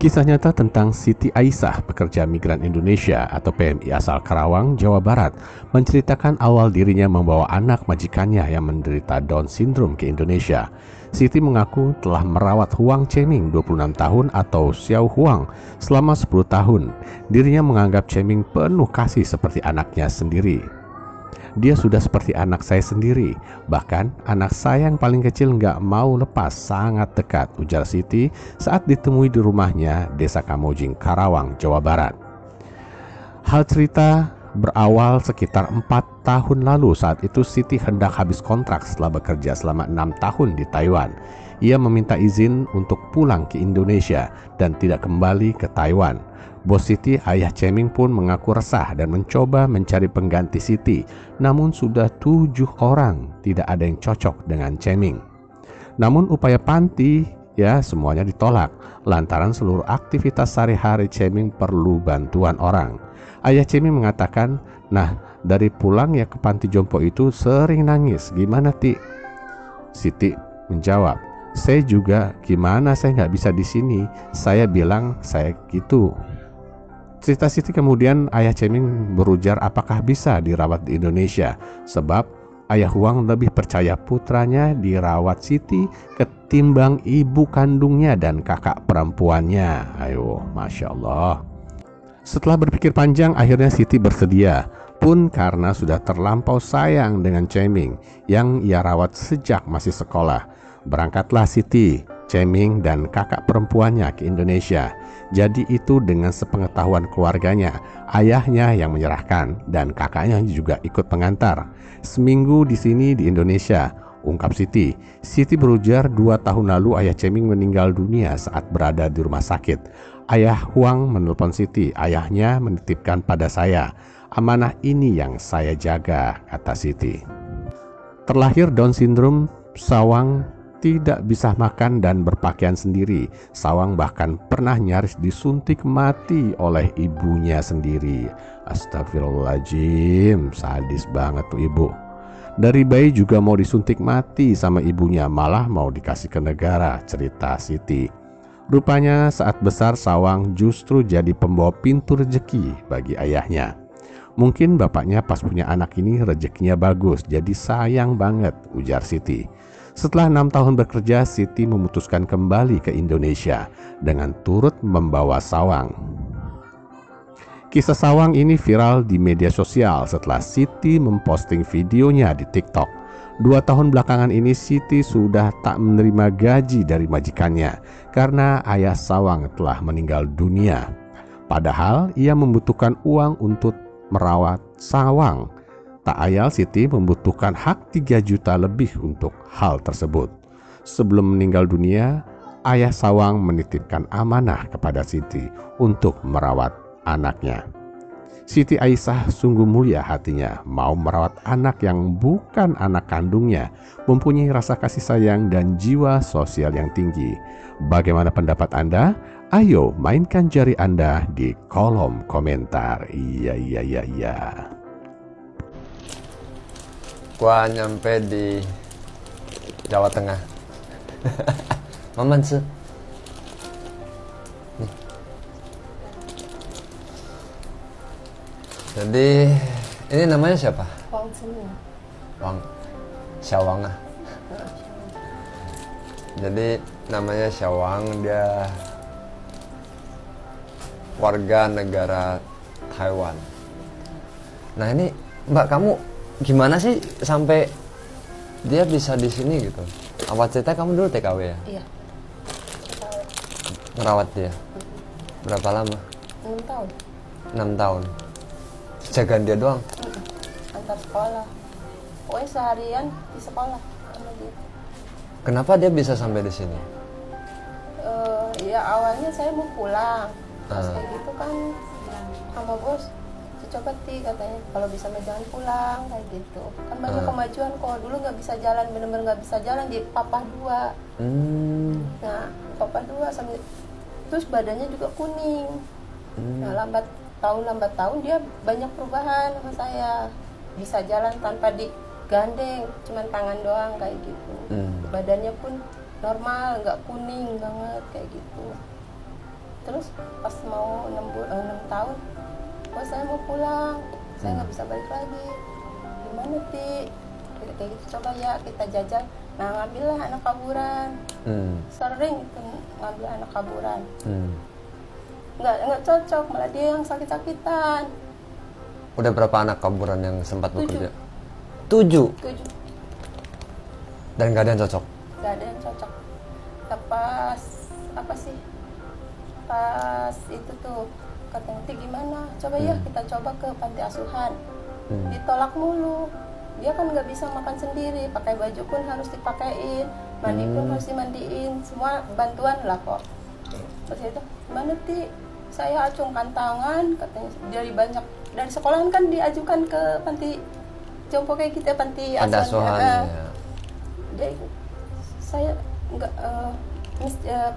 Kisah nyata tentang Siti Aisyah, pekerja migran Indonesia atau PMI asal Karawang, Jawa Barat, menceritakan awal dirinya membawa anak majikannya yang menderita Down Syndrome ke Indonesia. Siti mengaku telah merawat Huang Cheming 26 tahun atau Xiao Huang selama 10 tahun. Dirinya menganggap Cheming penuh kasih seperti anaknya sendiri. Dia sudah seperti anak saya sendiri. Bahkan anak saya yang paling kecil nggak mau lepas, sangat dekat, ujar Siti saat ditemui di rumahnya Desa Kamojing, Karawang, Jawa Barat. Hal cerita berawal sekitar 4 tahun lalu. Saat itu Siti hendak habis kontrak setelah bekerja selama 6 tahun di Taiwan. Ia meminta izin untuk pulang ke Indonesia dan tidak kembali ke Taiwan. Bos Siti, ayah Cheming pun mengaku resah dan mencoba mencari pengganti Siti. Namun sudah 7 orang, tidak ada yang cocok dengan Cheming. Namun upaya panti semuanya ditolak lantaran seluruh aktivitas sehari-hari Cheming perlu bantuan orang. Ayah Cheming mengatakan, dari pulang ke panti jompo itu sering nangis. Gimana, Ti? Siti menjawab, saya juga gimana, saya nggak bisa di sini. Saya bilang saya gitu. Cerita Siti kemudian ayah Cheming berujar apakah bisa dirawat di Indonesia, sebab ayah Huang lebih percaya putranya dirawat Siti ketimbang ibu kandungnya dan kakak perempuannya. Ayo, Masya Allah. Setelah berpikir panjang, akhirnya Siti bersedia. Pun karena sudah terlampau sayang dengan Cheming yang ia rawat sejak masih sekolah, berangkatlah Siti, Cheming dan kakak perempuannya ke Indonesia. Jadi itu dengan sepengetahuan keluarganya, ayahnya yang menyerahkan dan kakaknya juga ikut pengantar. Seminggu di sini di Indonesia, ungkap Siti. Siti berujar 2 tahun lalu ayah Cheming meninggal dunia saat berada di rumah sakit. Ayah Huang menelpon Siti, ayahnya menitipkan pada saya. Amanah ini yang saya jaga, kata Siti. Terlahir Down Syndrome, Sawang tidak bisa makan dan berpakaian sendiri. Sawang bahkan pernah nyaris disuntik mati oleh ibunya sendiri. Astagfirullahaladzim, sadis banget tuh ibu. Dari bayi juga mau disuntik mati sama ibunya, malah mau dikasih ke negara, cerita Siti. Rupanya saat besar Sawang justru jadi pembawa pintu rezeki bagi ayahnya. Mungkin bapaknya pas punya anak ini rezekinya bagus, jadi sayang banget, ujar Siti. Setelah 6 tahun bekerja, Siti memutuskan kembali ke Indonesia dengan turut membawa Sawang. Kisah Sawang ini viral di media sosial setelah Siti memposting videonya di TikTok. 2 tahun belakangan ini Siti sudah tak menerima gaji dari majikannya karena ayah Sawang telah meninggal dunia. Padahal ia membutuhkan uang untuk merawat Sawang. Tak ayal Siti membutuhkan hak 3 juta lebih untuk hal tersebut. Sebelum meninggal dunia, ayah Sawang menitipkan amanah kepada Siti untuk merawat anaknya. Siti Aisyah sungguh mulia hatinya, mau merawat anak yang bukan anak kandungnya, mempunyai rasa kasih sayang dan jiwa sosial yang tinggi. Bagaimana pendapat Anda? Ayo mainkan jari Anda di kolom komentar. Iya. Gua nyampe di Jawa Tengah. Maman sih. Nih. Jadi ini namanya siapa? Wang Cheming. Wang Xiaowang ah. Jadi namanya Xiaowang, dia warga negara Taiwan. Nah ini Mbak, kamu gimana sih sampai dia bisa di sini gitu? Awal cerita kamu dulu TKW ya? Iya. Ngerawat dia? Berapa lama? 6 tahun. 6 tahun. Jagaan dia doang? Antar sekolah. Pokoknya seharian di sekolah sama dia. Kenapa dia bisa sampai di sini? Ya awalnya saya mau pulang. Pas kayak gitu kan sama bos, coba katanya kalau bisa jangan pulang kayak gitu kan banyak kemajuan kok. Dulu nggak bisa jalan, bener-bener nggak bisa jalan di papa 2. Nah papa 2 sampai terus badannya juga kuning. Nah lambat tahun dia banyak perubahan sama saya, bisa jalan tanpa digandeng, cuman tangan doang kayak gitu. Badannya pun normal, nggak kuning banget kayak gitu. Terus pas mau 6 tahun, bos saya mau pulang, saya nggak bisa balik lagi. Gimana Ti? Kayak gitu, coba ya kita jajal. Nah ngambillah anak kaburan. Sering itu ngambil anak kaburan. Nggak cocok, malah dia yang sakit-sakitan. Udah berapa anak kaburan yang sempat 7. bekerja? 7. 7. Dan nggak ada yang cocok? Nggak ada yang cocok. Pas apa sih? Pas itu tuh katanya Ti gimana? Coba ya kita coba ke panti asuhan. Ditolak mulu. Dia kan nggak bisa makan sendiri, pakai baju pun harus dipakein, mandi pun harus dimandiin, semua bantuan lah kok. Terus itu, gimana Ti? Saya acungkan tangan, katanya dari sekolahan kan diajukan ke panti jompo kayak kita, panti asuhan. Ya. Dia, saya nggak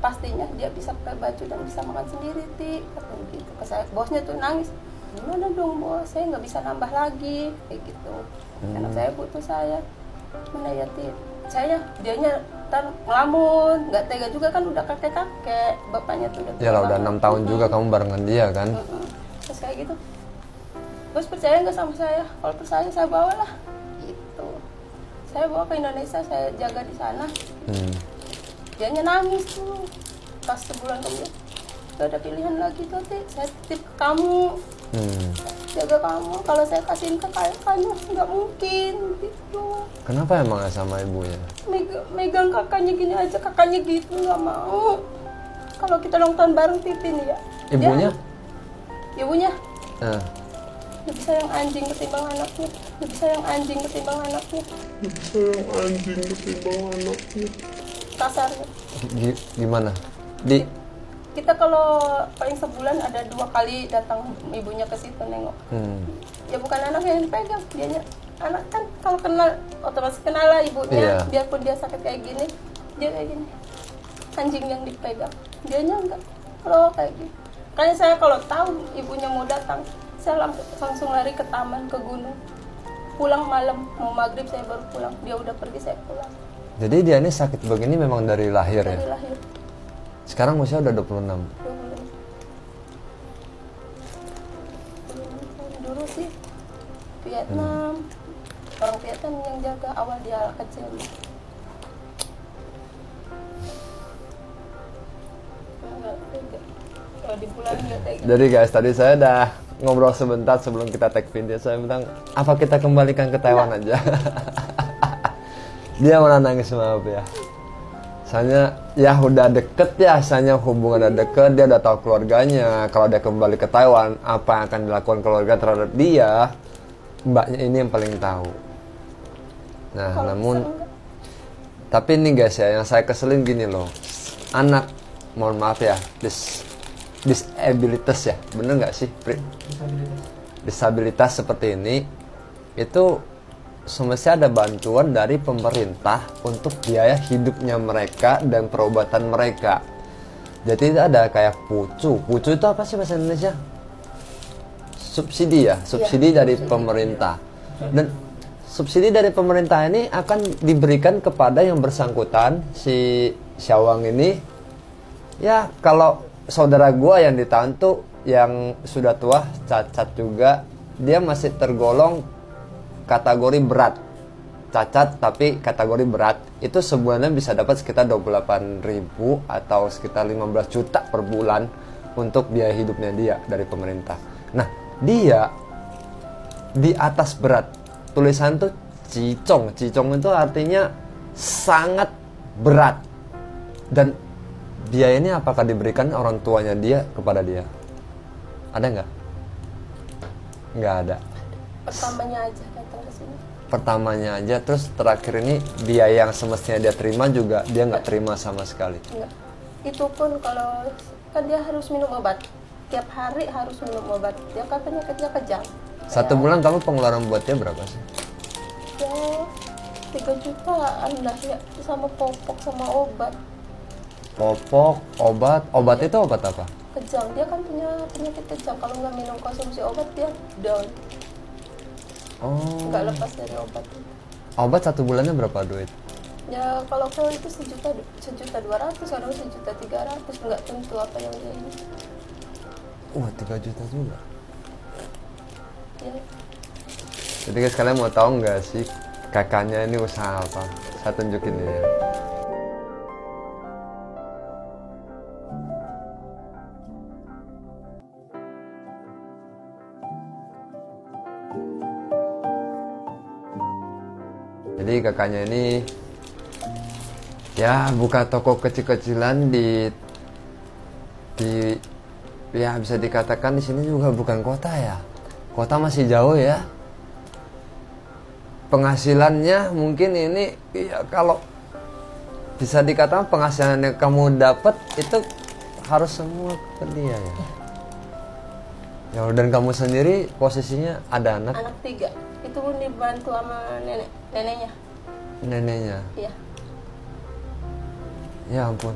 pastinya dia bisa pakai baju dan bisa makan sendiri Ti, katanya gitu. Bosnya tuh nangis. Gimana dong bos, saya nggak bisa nambah lagi kayak gitu. Anak saya butuh saya, mana ya Ti? Saya dianya ngelamun, nggak tega juga kan, udah kakek bapaknya tuh Ya lah udah 6 tahun juga kamu barengan dia kan. Terus kayak gitu, bos percaya nggak sama saya? Kalau percaya saya bawa lah gitu. Saya bawa ke Indonesia, saya jaga di sana. Dianya nangis tuh pas sebulan kemudian, gak ada pilihan lagi tuh Ti, saya titip ke kamu. Jaga kamu, kalau saya kasihin ke kakaknya nggak mungkin gitu. Kenapa emang ya sama ibunya? Megang kakaknya gini aja, kakaknya gitu nggak mau. Kalau kita nonton bareng Titin ya. Ibunya? Ibunya. Lebih sayang anjing ketimbang anaknya. Lebih sayang anjing ketimbang anaknya. Lebih sayang anjing ketimbang anaknya. Kasarnya. Gimana? Kita kalau paling sebulan ada 2 kali datang ibunya ke situ nengok. Ya bukan anaknya yang dipegang, dianya anak kan kalau kenal otomatis kenal lah ibunya. Biarpun dia sakit kayak gini, dia kayak gini. Anjing yang dipegang, dianya enggak. Kalau kayak gini, makanya saya kalau tahu ibunya mau datang, saya langsung lari ke taman, ke gunung. Pulang malam, mau maghrib saya baru pulang. Dia udah pergi, saya pulang. Jadi dia ini sakit begini memang dari lahir ya? Dari lahir. Sekarang usia udah 26. Dulu sih Vietnam, orang Vietnam yang jaga awal dia kecil. Kalau di bulan nggak tega. Jadi guys, tadi saya udah ngobrol sebentar sebelum kita take video. Saya bilang, apa kita kembalikan ke Taiwan aja? Dia malah nangis, maaf ya. Soalnya ya udah deket ya, soalnya hubungan udah deket, dia udah tahu keluarganya. Kalau dia kembali ke Taiwan, apa yang akan dilakukan keluarga terhadap dia, mbaknya ini yang paling tahu. Nah, Kalau namun tapi ini guys ya, yang saya keselin gini loh. Anak, mohon maaf ya, disabilitas ya, bener nggak sih? Disabilitas seperti ini, itu semestinya ada bantuan dari pemerintah untuk biaya hidupnya mereka dan perobatan mereka. Jadi itu ada kayak pucu. Pucu itu apa sih bahasa Indonesia? Subsidi ya, subsidi dari pemerintah. Dan subsidi dari pemerintah ini akan diberikan kepada yang bersangkutan, si Syawang ini. Ya kalau saudara gua yang ditahan tuh yang sudah tua, cacat juga, dia masih tergolong kategori berat. Cacat tapi kategori berat. Itu sebulannya bisa dapat sekitar 28.000 atau sekitar 15 juta per bulan untuk biaya hidupnya dia dari pemerintah. Nah, dia di atas berat. Tulisan tuh cicong. Cicong itu artinya sangat berat. Dan biaya ini apakah diberikan orang tuanya dia kepada dia? Ada nggak? Nggak ada. Pertamanya aja datang ke sini. Pertamanya aja, terus terakhir ini biaya yang semestinya dia terima juga dia nggak terima sama sekali. Enggak. Itu pun kalau kan dia harus minum obat. Tiap hari harus minum obat. Dia kan penyakitnya kejang. Satu bulan kamu pengeluaran buat dia berapa sih? Ya 3 jutaan lah ya, sama popok sama obat. Popok, obat itu obat apa? Kejang, dia kan punya penyakit kejang. Kalau nggak minum konsumsi obat dia down. Oh. Nggak lepas dari obat. Obat satu bulannya berapa duit? Ya kalau ke itu 1.200.000, kadang 1.300.000, nggak tentu apa yang dia ini. Wah, 3 juta juga. Ya. Jadi guys, kalian mau tahu nggak sih kakaknya ini usaha apa? Saya tunjukin ya. Jadi kakaknya ini ya buka toko kecil-kecilan di ya bisa dikatakan di sini juga bukan kota ya. Kota masih jauh ya. Penghasilannya mungkin ini ya kalau bisa dikatakan penghasilan yang kamu dapat itu harus semua ke dia ya. Ya dan kamu sendiri posisinya ada anak? Anak 3. Itu pun dibantu sama neneknya. Neneknya? Iya. Ya ampun.